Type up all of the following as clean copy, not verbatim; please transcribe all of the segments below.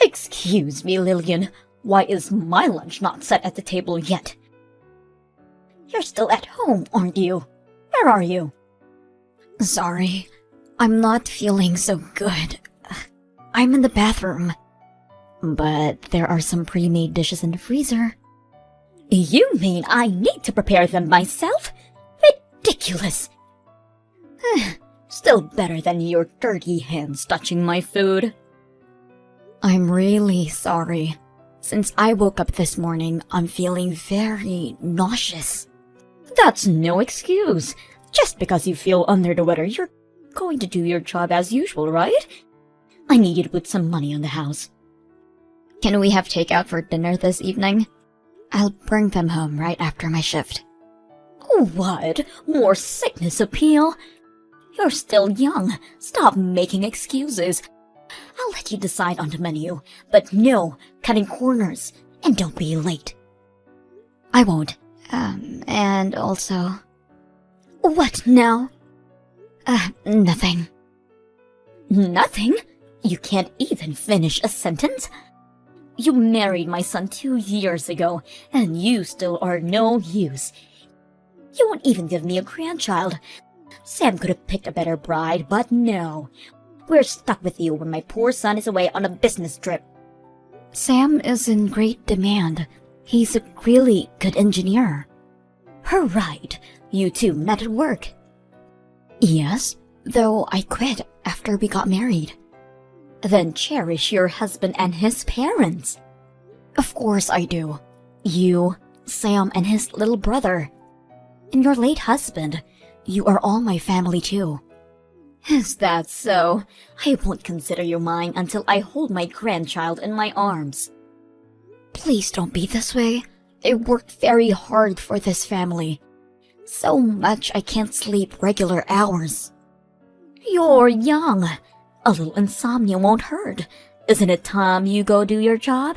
Excuse me, Lillian. Why is my lunch not set at the table yet? You're still at home, aren't you? Where are you? Sorry, I'm not feeling so good. I'm in the bathroom. But there are some pre-made dishes in the freezer. You mean I need to prepare them myself? Ridiculous! Still better than your dirty hands touching my food. I'm really sorry. Since I woke up this morning, I'm feeling very nauseous. That's no excuse. Just because you feel under the weather, you're going to do your job as usual, right? I need you to put some money on the house. Can we have takeout for dinner this evening? I'll bring them home right after my shift. What? More sickness appeal? You're still young. Stop making excuses. I'll let you decide on the menu, but no cutting corners, and don't be late. I won't. And also... What now? Nothing. Nothing? You can't even finish a sentence? You married my son 2 years ago, and you still are no use. You won't even give me a grandchild. Sam could have picked a better bride, but no. We're stuck with you when my poor son is away on a business trip. Sam is in great demand. He's a really good engineer. Right. You two met at work. Yes, though I quit after we got married. Then cherish your husband and his parents. Of course I do. You, Sam and his little brother, and your late husband. You are all my family too. Is that so? I won't consider you mine until I hold my grandchild in my arms. Please don't be this way. I worked very hard for this family. So much I can't sleep regular hours. You're young. A little insomnia won't hurt. Isn't it time you go do your job?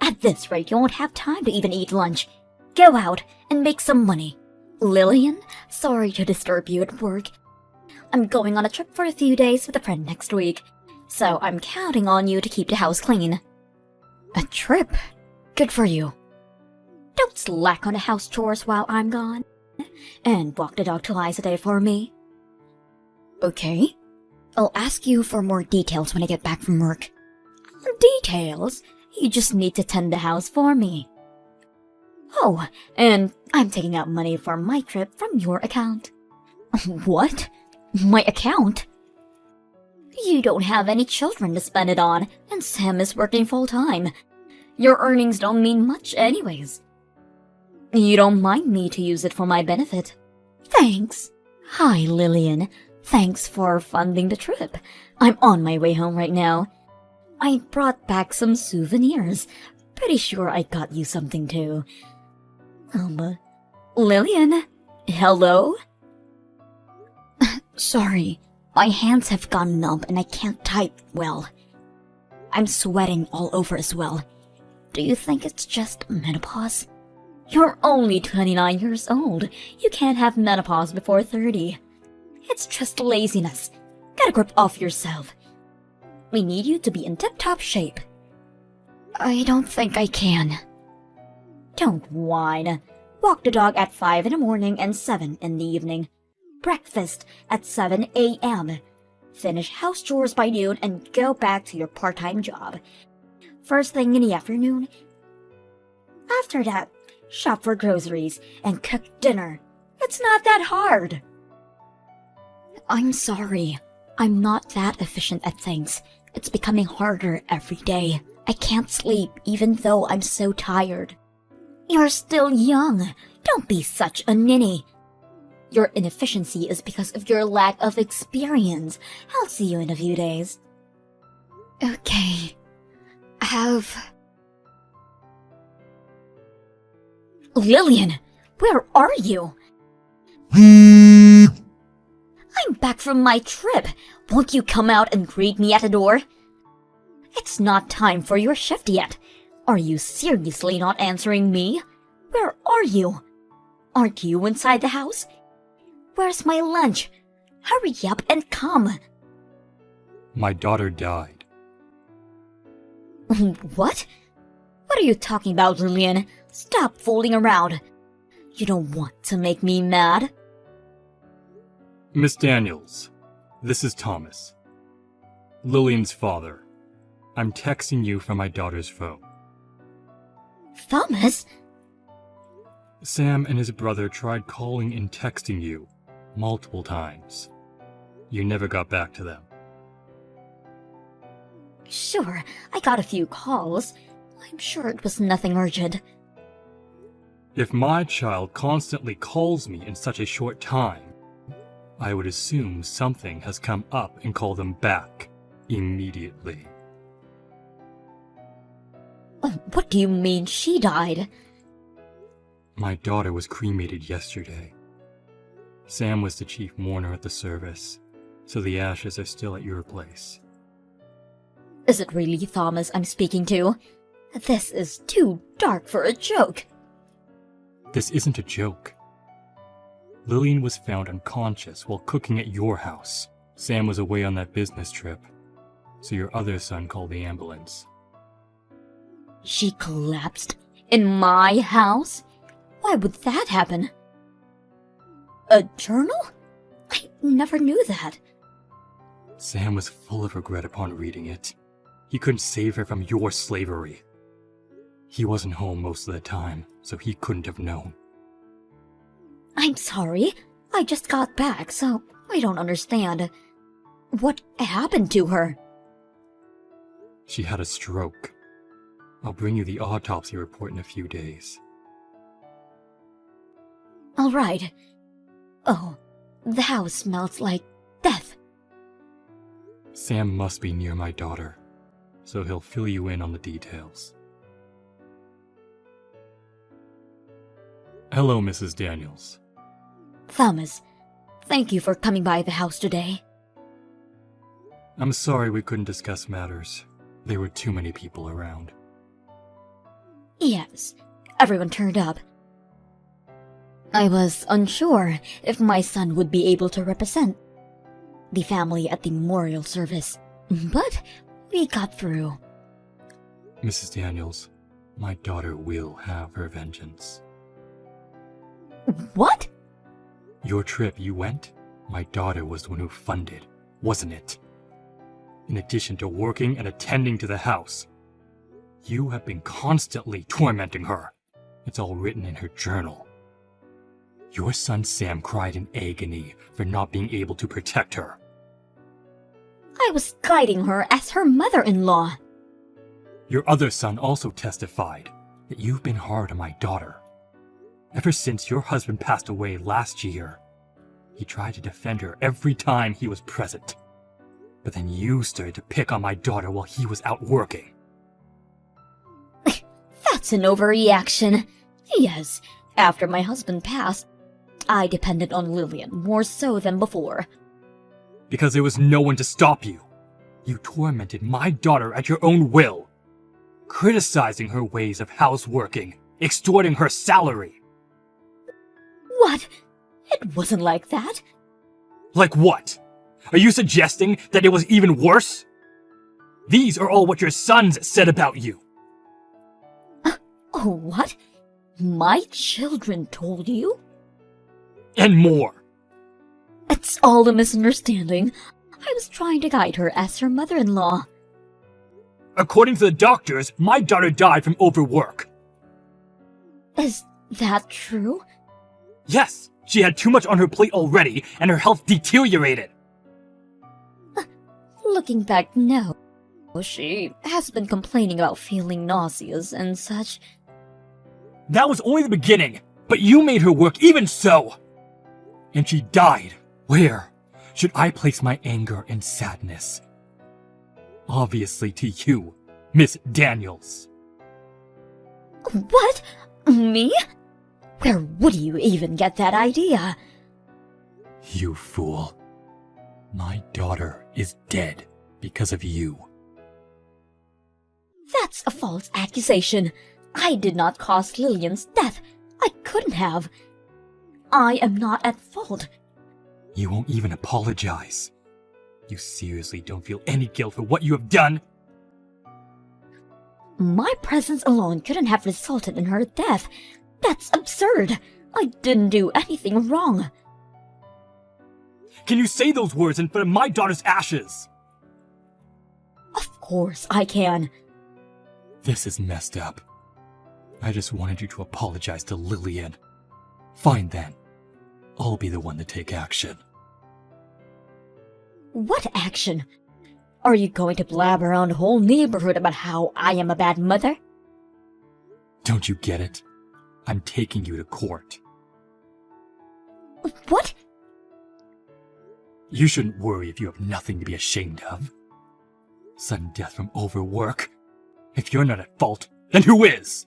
At this rate, you won't have time to even eat lunch. Go out and make some money. Lillian, sorry to disturb you at work. I'm going on a trip for a few days with a friend next week, so I'm counting on you to keep the house clean. A trip? Good for you. Don't slack on the house chores while I'm gone. And walk the dog twice a day for me. Okay. I'll ask you for more details when I get back from work. Details? You just need to tend the house for me. Oh, and I'm taking out money for my trip from your account. What? My account? You don't have any children to spend it on, and Sam is working full-time. Your earnings don't mean much anyways. You don't mind me to use it for my benefit. Thanks. Hi, Lillian. Thanks for funding the trip. I'm on my way home right now. I brought back some souvenirs. Pretty sure I got you something too. Lillian? Hello? Sorry, my hands have gone numb and I can't type well. I'm sweating all over as well. Do you think it's just menopause? You're only 29 years old. You can't have menopause before 30. It's just laziness. Get a grip off yourself. We need you to be in tip-top shape. I don't think I can. Don't whine. Walk the dog at 5 in the morning and 7 in the evening. Breakfast at 7 a.m. Finish house chores by noon and go back to your part-time job. First thing in the afternoon. After that, shop for groceries and cook dinner. It's not that hard. I'm sorry. I'm not that efficient at things. It's becoming harder every day. I can't sleep even though I'm so tired. You're still young. Don't be such a ninny. Your inefficiency is because of your lack of experience. I'll see you in a few days. Okay. Lillian, where are you? I'm back from my trip. Won't you come out and greet me at the door? It's not time for your shift yet. Are you seriously not answering me? Where are you? Aren't you inside the house? Where's my lunch? Hurry up and come. My daughter died. What? What are you talking about, Lillian? Stop fooling around. You don't want to make me mad. Miss Daniels, this is Thomas, Lillian's father. I'm texting you from my daughter's phone. Thomas? Sam and his brother tried calling and texting you multiple times. You never got back to them. Sure, I got a few calls. I'm sure it was nothing urgent. If my child constantly calls me in such a short time, I would assume something has come up and call them back immediately. What do you mean she died? My daughter was cremated yesterday. Sam was the chief mourner at the service, so the ashes are still at your place. Is it really Thomas I'm speaking to? This is too dark for a joke. This isn't a joke. Lillian was found unconscious while cooking at your house. Sam was away on that business trip, so your other son called the ambulance. She collapsed in my house? Why would that happen? A journal? I never knew that. Sam was full of regret upon reading it. He couldn't save her from your slavery. He wasn't home most of the time, so he couldn't have known. I'm sorry. I just got back, so I don't understand. What happened to her? She had a stroke. I'll bring you the autopsy report in a few days. All right. Oh, the house smells like death. Sam must be near my daughter, so he'll fill you in on the details. Hello, Mrs. Daniels. Thomas, thank you for coming by the house today. I'm sorry we couldn't discuss matters. There were too many people around. Yes, everyone turned up. I was unsure if my son would be able to represent the family at the memorial service, but we got through. Mrs. Daniels, my daughter will have her vengeance. What? Your trip you went, my daughter was the one who funded, wasn't it? In addition to working and attending to the house, you have been constantly tormenting her. It's all written in her journal. Your son Sam cried in agony for not being able to protect her. I was guiding her as her mother-in-law. Your other son also testified that you've been hard on my daughter. Ever since your husband passed away last year, he tried to defend her every time he was present. But then you started to pick on my daughter while he was out working. That's an overreaction. Yes, after my husband passed, I depended on Lillian more so than before. Because there was no one to stop you. You tormented my daughter at your own will, criticizing her ways of houseworking, extorting her salary. What? It wasn't like that. Like what? Are you suggesting that it was even worse? These are all what your sons said about you. Oh, what? My children told you? And more. It's all a misunderstanding. I was trying to guide her as her mother-in-law. According to the doctors, my daughter died from overwork. Is that true? Yes, she had too much on her plate already, and her health deteriorated. Looking back, no. She has been complaining about feeling nauseous and such. That was only the beginning, but you made her work even so. And she died. Where should I place my anger and sadness? Obviously to you, Miss Daniels. What? Me? Where would you even get that idea? You fool. My daughter is dead because of you. That's a false accusation. I did not cause Lillian's death. I couldn't have. I am not at fault. You won't even apologize. You seriously don't feel any guilt for what you have done? My presence alone couldn't have resulted in her death. That's absurd. I didn't do anything wrong. Can you say those words in front of my daughter's ashes? Of course I can. This is messed up. I just wanted you to apologize to Lillian. Fine then. I'll be the one to take action. What action? Are you going to blab around the whole neighborhood about how I am a bad mother? Don't you get it? I'm taking you to court. What? You shouldn't worry if you have nothing to be ashamed of. Sudden death from overwork? If you're not at fault, then who is?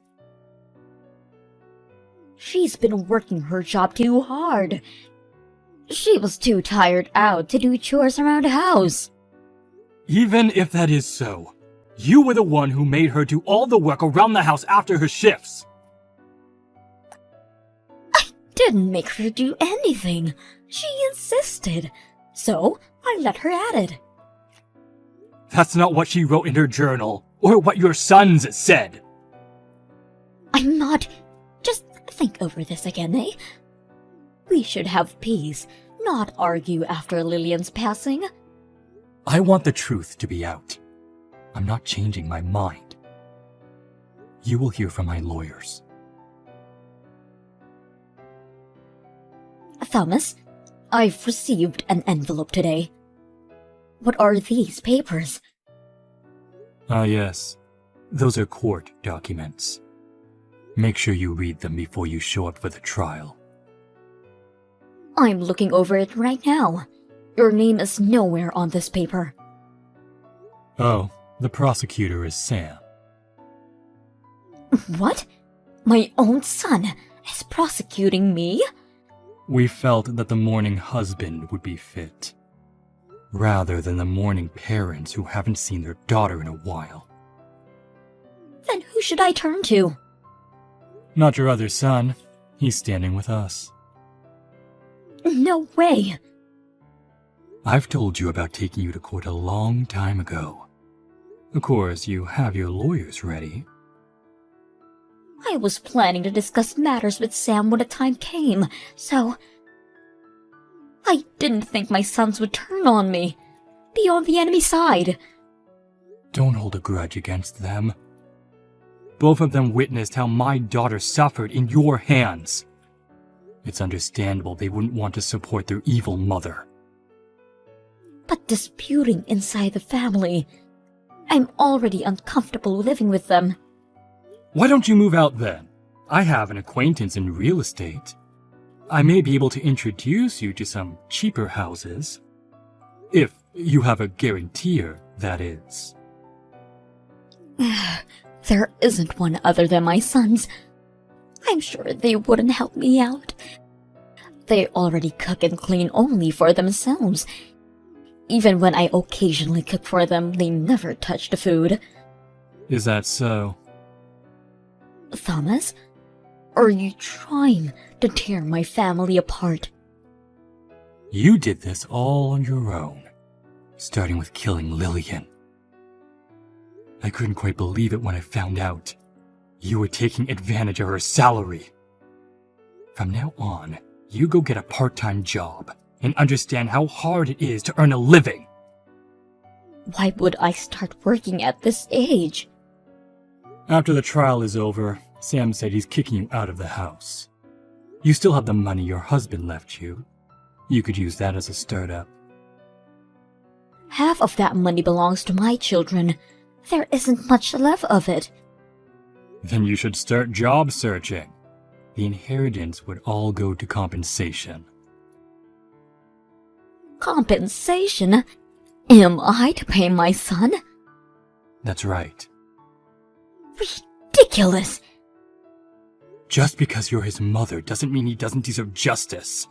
She's been working her job too hard. She was too tired out to do chores around the house. Even if that is so, you were the one who made her do all the work around the house after her shifts. I didn't make her do anything. She insisted. So I let her at it. That's not what she wrote in her journal, or what your sons said. I'm not... Just think over this again, eh? We should have peace, not argue after Lillian's passing. I want the truth to be out. I'm not changing my mind. You will hear from my lawyers. Thomas, I've received an envelope today. What are these papers? Ah, yes. Those are court documents. Make sure you read them before you show up for the trial. I'm looking over it right now. Your name is nowhere on this paper. Oh, the prosecutor is Sam. What? My own son is prosecuting me? We felt that the mourning husband would be fit, rather than the mourning parents who haven't seen their daughter in a while. Then who should I turn to? Not your other son. He's standing with us. No way. I've told you about taking you to court a long time ago. Of course, you have your lawyers ready. I was planning to discuss matters with Sam when the time came, so... I didn't think my sons would turn on me. Be on the enemy side. Don't hold a grudge against them. Both of them witnessed how my daughter suffered in your hands. It's understandable they wouldn't want to support their evil mother. But disputing inside the family... I'm already uncomfortable living with them. Why don't you move out then? I have an acquaintance in real estate. I may be able to introduce you to some cheaper houses. If you have a guarantor, that is. There isn't one other than my sons. I'm sure they wouldn't help me out. They already cook and clean only for themselves. Even when I occasionally cook for them, they never touch the food. Is that so? Thomas, are you trying to tear my family apart? You did this all on your own, starting with killing Lillian. I couldn't quite believe it when I found out. You were taking advantage of her salary. From now on, you go get a part-time job and understand how hard it is to earn a living. Why would I start working at this age? After the trial is over, Sam said he's kicking you out of the house. You still have the money your husband left you. You could use that as a startup. Half of that money belongs to my children. There isn't much left of it. Then you should start job searching. The inheritance would all go to compensation. Compensation? Am I to pay my son? That's right. Ridiculous! Just because you're his mother doesn't mean he doesn't deserve justice.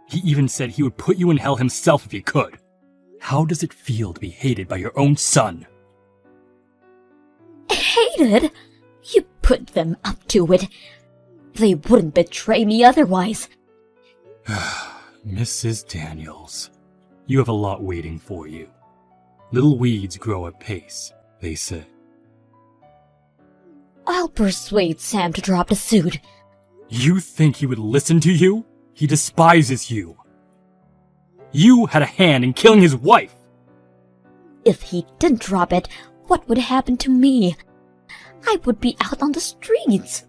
He even said he would put you in hell himself if he could. How does it feel to be hated by your own son? Hated? You put them up to it. They wouldn't betray me otherwise. Mrs. Daniels, you have a lot waiting for you. Little weeds grow apace, they say. I'll persuade Sam to drop the suit. You think he would listen to you? He despises you. You had a hand in killing his wife. If he didn't drop it, what would happen to me? I would be out on the streets.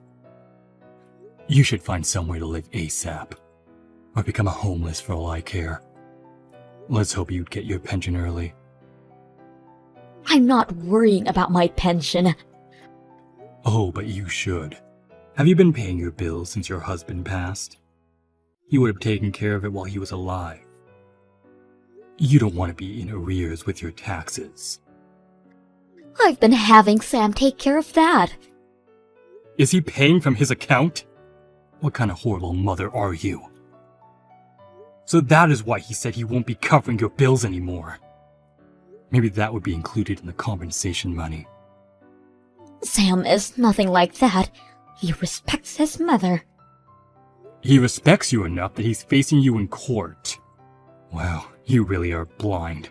You should find somewhere to live ASAP, or become a homeless for all I care. Let's hope you'd get your pension early. I'm not worrying about my pension. Oh, but you should. Have you been paying your bills since your husband passed? He would have taken care of it while he was alive. You don't want to be in arrears with your taxes. I've been having Sam take care of that. Is he paying from his account? What kind of horrible mother are you? So that is why he said he won't be covering your bills anymore. Maybe that would be included in the compensation money. Sam is nothing like that. He respects his mother. He respects you enough that he's facing you in court. Wow, you really are blind.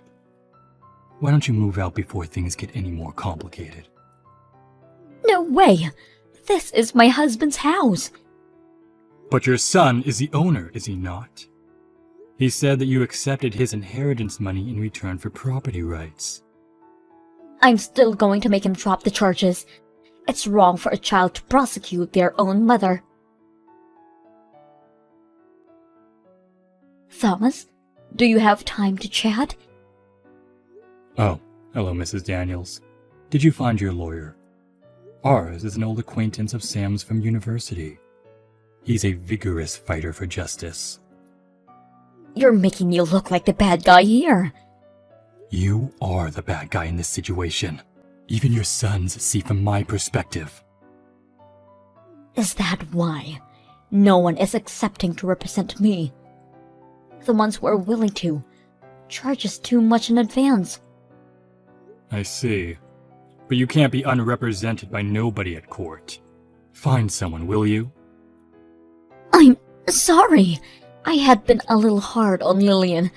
Why don't you move out before things get any more complicated? No way! This is my husband's house. But your son is the owner, is he not? He said that you accepted his inheritance money in return for property rights. I'm still going to make him drop the charges. It's wrong for a child to prosecute their own mother. Thomas, do you have time to chat? Oh, hello, Mrs. Daniels. Did you find your lawyer? Ours is an old acquaintance of Sam's from university. He's a vigorous fighter for justice. You're making me look like the bad guy here. You are the bad guy in this situation. Even your sons see from my perspective. Is that why? No one is accepting to represent me. The ones who are willing to charge us too much in advance. I see. But you can't be unrepresented by nobody at court. Find someone, will you? I'm sorry. I had been a little hard on Lillian.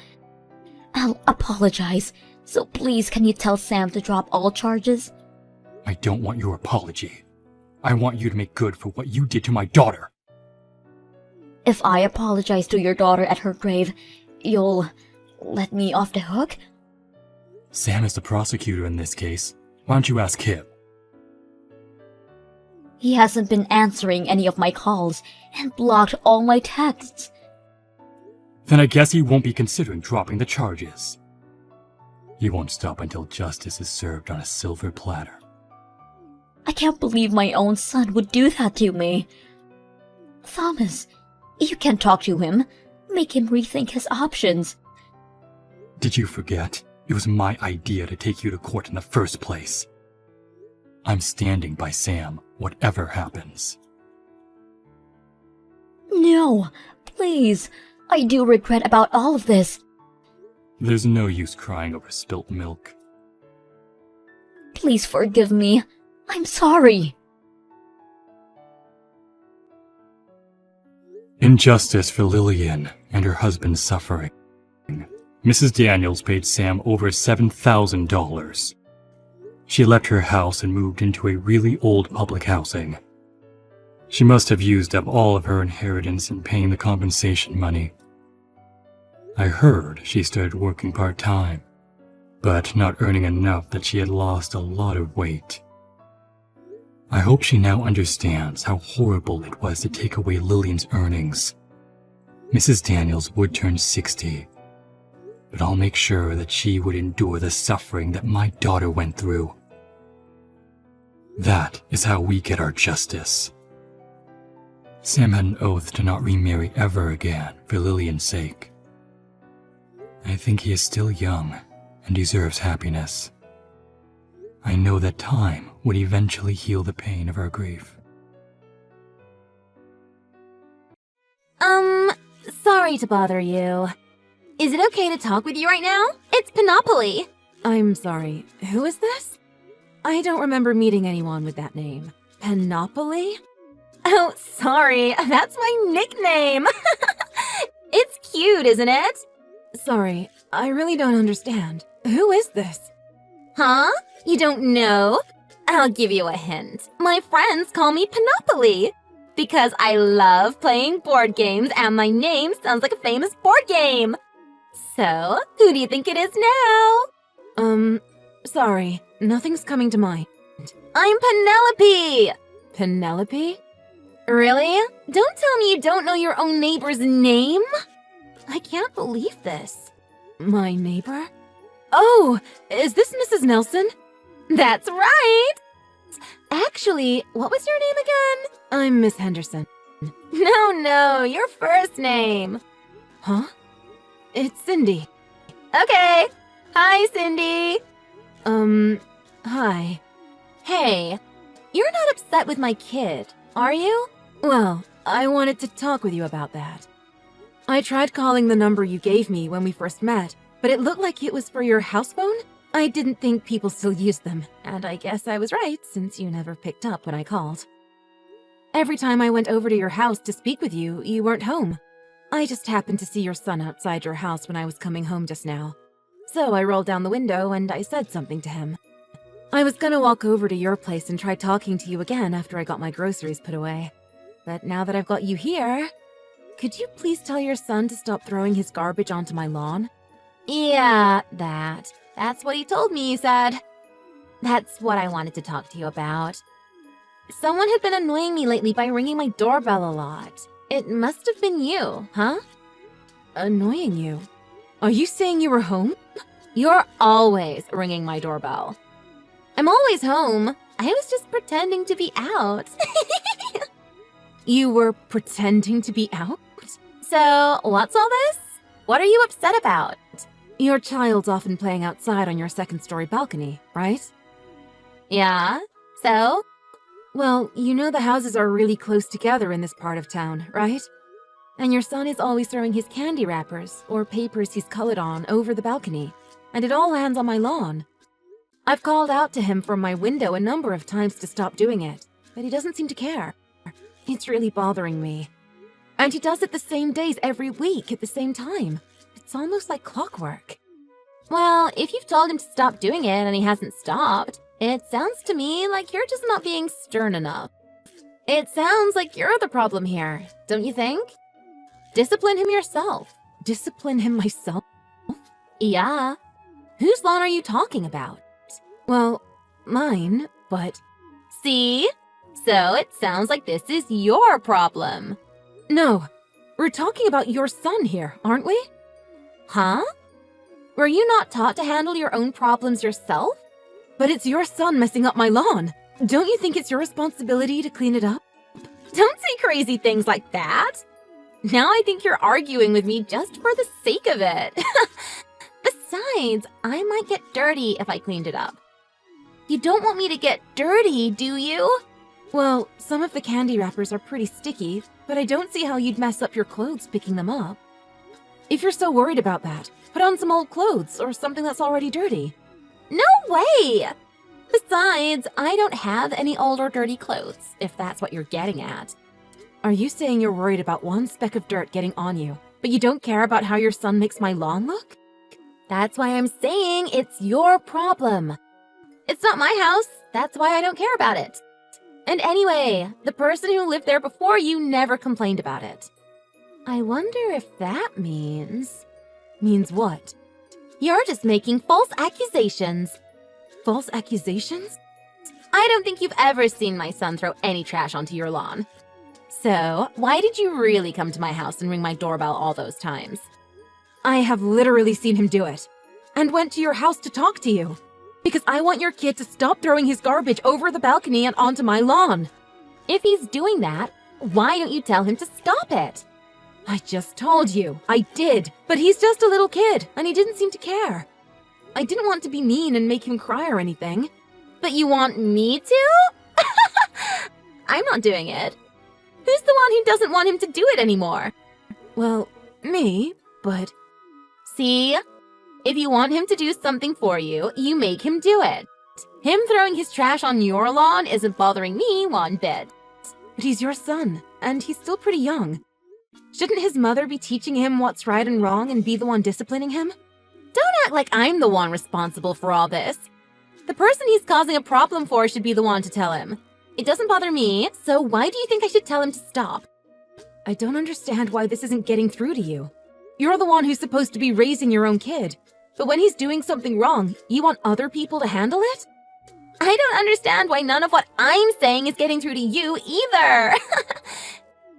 I'll apologize. So please, can you tell Sam to drop all charges? I don't want your apology. I want you to make good for what you did to my daughter. If I apologize to your daughter at her grave, you'll let me off the hook? Sam is the prosecutor in this case. Why don't you ask him? He hasn't been answering any of my calls and blocked all my texts. Then I guess he won't be considering dropping the charges. He won't stop until justice is served on a silver platter. I can't believe my own son would do that to me. Thomas, you can talk to him. Make him rethink his options. Did you forget? It was my idea to take you to court in the first place. I'm standing by Sam, whatever happens. No, please. I do regret about all of this. There's no use crying over spilt milk. Please forgive me. I'm sorry. In justice for Lillian and her husband's suffering, Mrs. Daniels paid Sam over $7,000. She left her house and moved into a really old public housing. She must have used up all of her inheritance in paying the compensation money. I heard she started working part-time, but not earning enough that she had lost a lot of weight. I hope she now understands how horrible it was to take away Lillian's earnings. Mrs. Daniels would turn 60, but I'll make sure that she would endure the suffering that my daughter went through. That is how we get our justice. Sam had an oath to not remarry ever again for Lillian's sake. I think he is still young and deserves happiness. I know that time would eventually heal the pain of our grief. Sorry to bother you. Is it okay to talk with you right now? It's Panoply. I'm sorry, who is this? I don't remember meeting anyone with that name. Panoply? Oh, sorry, that's my nickname. It's cute, isn't it? Sorry, I really don't understand. Who is this? Huh? You don't know? I'll give you a hint. My friends call me Panopoly because I love playing board games and my name sounds like a famous board game. So, who do you think it is now? Sorry, nothing's coming to mind. I'm Penelope! Penelope? Really? Don't tell me you don't know your own neighbor's name? I can't believe this. My neighbor? Oh, is this Mrs. Nelson? That's right! Actually, what was your name again? I'm Miss Henderson. No, your first name. Huh? It's Cindy. Okay. Hi, Cindy. Hi. Hey, you're not upset with my kid, are you? Well, I wanted to talk with you about that. I tried calling the number you gave me when we first met, but it looked like it was for your house phone. I didn't think people still used them, and I guess I was right since you never picked up when I called. Every time I went over to your house to speak with you, you weren't home. I just happened to see your son outside your house when I was coming home just now. So I rolled down the window and I said something to him. I was gonna walk over to your place and try talking to you again after I got my groceries put away. But now that I've got you here, could you please tell your son to stop throwing his garbage onto my lawn? Yeah, That's what he told me, you said. That's what I wanted to talk to you about. Someone had been annoying me lately by ringing my doorbell a lot. It must have been you, huh? Annoying you? Are you saying you were home? You're always ringing my doorbell. I'm always home. I was just pretending to be out. You were pretending to be out? So, what's all this? What are you upset about? Your child's often playing outside on your second-story balcony, right? Yeah, so? Well, you know the houses are really close together in this part of town, right? And your son is always throwing his candy wrappers or papers he's colored on over the balcony, and it all lands on my lawn. I've called out to him from my window a number of times to stop doing it, but he doesn't seem to care. It's really bothering me. And he does it the same days every week at the same time. It's almost like clockwork. Well, if you've told him to stop doing it and he hasn't stopped, it sounds to me like you're just not being stern enough. It sounds like you're the problem here, don't you think? Discipline him yourself. Discipline him myself? Yeah. Whose lawn are you talking about? Well, mine, but... See? So it sounds like this is your problem. No, we're talking about your son here, aren't we? Huh? Were you not taught to handle your own problems yourself? But it's your son messing up my lawn. Don't you think it's your responsibility to clean it up? Don't say crazy things like that. Now I think you're arguing with me just for the sake of it. Besides, I might get dirty if I cleaned it up. You don't want me to get dirty, do you? Well, some of the candy wrappers are pretty sticky, but I don't see how you'd mess up your clothes picking them up. If you're so worried about that, put on some old clothes or something that's already dirty. No way! Besides, I don't have any old or dirty clothes, if that's what you're getting at. Are you saying you're worried about one speck of dirt getting on you, but you don't care about how your son makes my lawn look? That's why I'm saying it's your problem. It's not my house, that's why I don't care about it. And anyway, the person who lived there before you never complained about it. I wonder if that means... Means what? You're just making false accusations. False accusations? I don't think you've ever seen my son throw any trash onto your lawn. So, why did you really come to my house and ring my doorbell all those times? I have literally seen him do it. And went to your house to talk to you. Because I want your kid to stop throwing his garbage over the balcony and onto my lawn. If he's doing that, why don't you tell him to stop it? I just told you. I did. But he's just a little kid, and he didn't seem to care. I didn't want to be mean and make him cry or anything. But you want me to? I'm not doing it. Who's the one who doesn't want him to do it anymore? Well, me, but... See? If you want him to do something for you, you make him do it. Him throwing his trash on your lawn isn't bothering me one bit. But he's your son, and he's still pretty young. Shouldn't his mother be teaching him what's right and wrong and be the one disciplining him? Don't act like I'm the one responsible for all this. The person he's causing a problem for should be the one to tell him. It doesn't bother me, so why do you think I should tell him to stop? I don't understand why this isn't getting through to you. You're the one who's supposed to be raising your own kid. But when he's doing something wrong, you want other people to handle it? I don't understand why none of what I'm saying is getting through to you either.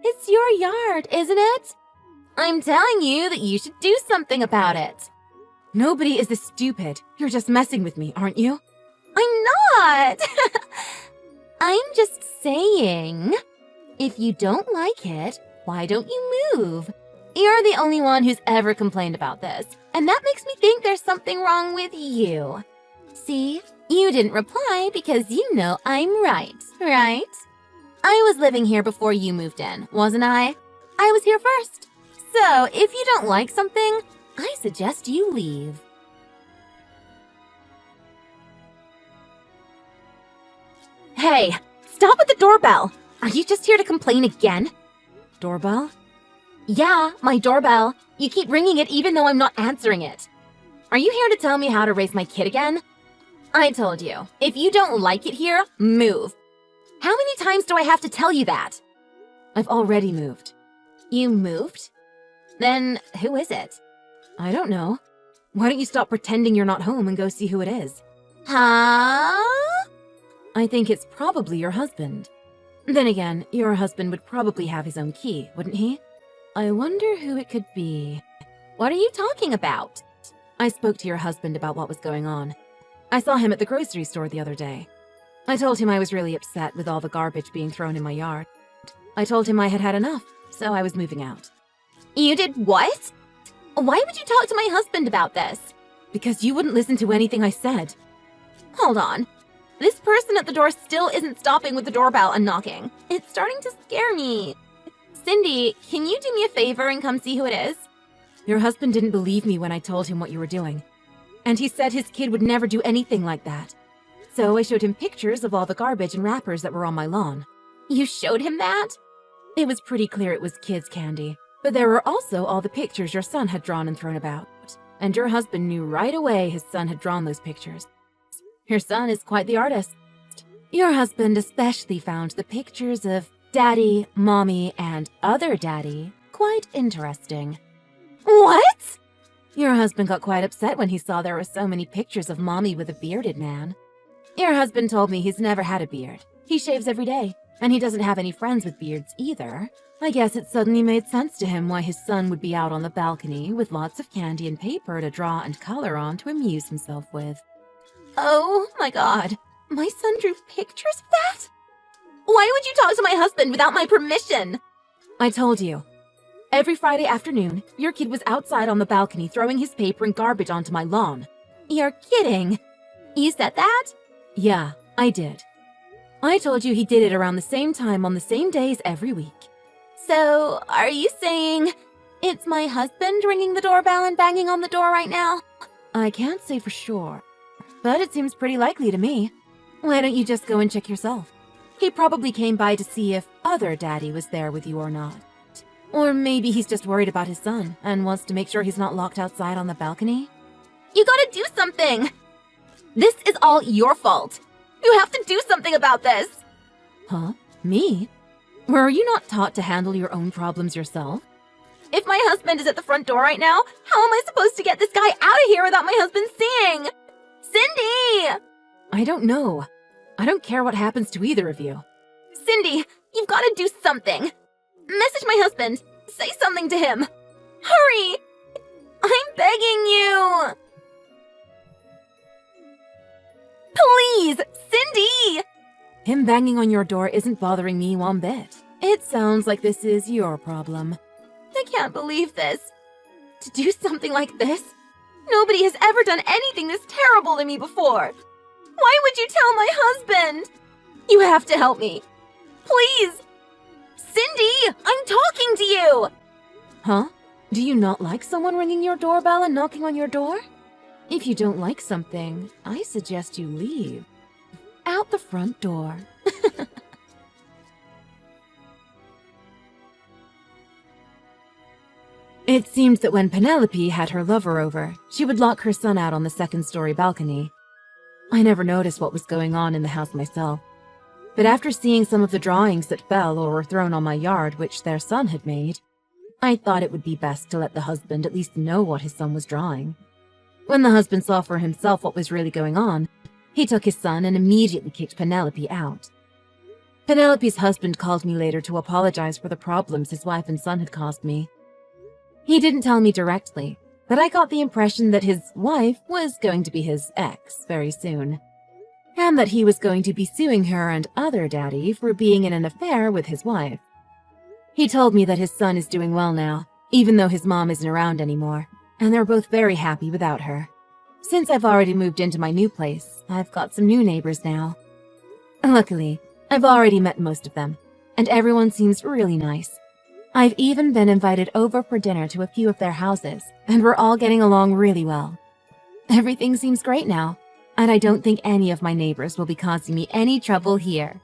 It's your yard, isn't it? I'm telling you that you should do something about it. Nobody is this stupid. You're just messing with me, aren't you? I'm not. I'm just saying, if you don't like it, why don't you move? You're the only one who's ever complained about this, and that makes me think there's something wrong with you. See, you didn't reply because you know I'm right? I was living here before you moved in, wasn't I? I was here first. So, if you don't like something, I suggest you leave. Hey, stop with the doorbell! Are you just here to complain again? Doorbell? Yeah, my doorbell. You keep ringing it even though I'm not answering it. Are you here to tell me how to raise my kid again? I told you, if you don't like it here, move. How many times do I have to tell you that? I've already moved. You moved? Then who is it? I don't know. Why don't you stop pretending you're not home and go see who it is? Huh? I think it's probably your husband. Then again, your husband would probably have his own key, wouldn't he? I wonder who it could be. What are you talking about? I spoke to your husband about what was going on. I saw him at the grocery store the other day. I told him I was really upset with all the garbage being thrown in my yard. I told him I had had enough, so I was moving out. You did what? Why would you talk to my husband about this? Because you wouldn't listen to anything I said. Hold on. This person at the door still isn't stopping with the doorbell and knocking. It's starting to scare me. Cindy, can you do me a favor and come see who it is? Your husband didn't believe me when I told him what you were doing. And he said his kid would never do anything like that. So I showed him pictures of all the garbage and wrappers that were on my lawn. You showed him that? It was pretty clear it was kids' candy. But there were also all the pictures your son had drawn and thrown about. And your husband knew right away his son had drawn those pictures. Your son is quite the artist. Your husband especially found the pictures of Daddy, Mommy, and other Daddy quite interesting. What? Your husband got quite upset when he saw there were so many pictures of Mommy with a bearded man. Your husband told me he's never had a beard. He shaves every day, and he doesn't have any friends with beards either. I guess it suddenly made sense to him why his son would be out on the balcony with lots of candy and paper to draw and color on to amuse himself with. Oh my god, my son drew pictures of that? Why would you talk to my husband without my permission? I told you. Every Friday afternoon, your kid was outside on the balcony throwing his paper and garbage onto my lawn. You're kidding. You said that? Yeah, I did. I told you he did it around the same time on the same days every week. So, are you saying it's my husband ringing the doorbell and banging on the door right now? I can't say for sure, but it seems pretty likely to me. Why don't you just go and check yourself? He probably came by to see if other Daddy was there with you or not. Or maybe he's just worried about his son and wants to make sure he's not locked outside on the balcony. You gotta do something! This is all your fault. You have to do something about this. Huh? Me? Were you not taught to handle your own problems yourself? If my husband is at the front door right now, how am I supposed to get this guy out of here without my husband seeing? Cindy! I don't know. I don't care what happens to either of you. Cindy, you've got to do something. Message my husband. Say something to him. Hurry! I'm begging you! Please, Cindy! Him banging on your door isn't bothering me one bit. It sounds like this is your problem. I can't believe this. To do something like this? Nobody has ever done anything this terrible to me before. Why would you tell my husband? You have to help me. Please! Cindy, I'm talking to you! Huh? Do you not like someone ringing your doorbell and knocking on your door? If you don't like something, I suggest you leave. Out the front door. It seems that when Penelope had her lover over, she would lock her son out on the second-story balcony. I never noticed what was going on in the house myself. But after seeing some of the drawings that fell or were thrown on my yard, which their son had made, I thought it would be best to let the husband at least know what his son was drawing. When the husband saw for himself what was really going on, he took his son and immediately kicked Penelope out. Penelope's husband called me later to apologize for the problems his wife and son had caused me. He didn't tell me directly, but I got the impression that his wife was going to be his ex very soon, and that he was going to be suing her and other daddy for being in an affair with his wife. He told me that his son is doing well now, even though his mom isn't around anymore, and they're both very happy without her. Since I've already moved into my new place, I've got some new neighbors now. Luckily, I've already met most of them, and everyone seems really nice. I've even been invited over for dinner to a few of their houses, and we're all getting along really well. Everything seems great now, and I don't think any of my neighbors will be causing me any trouble here.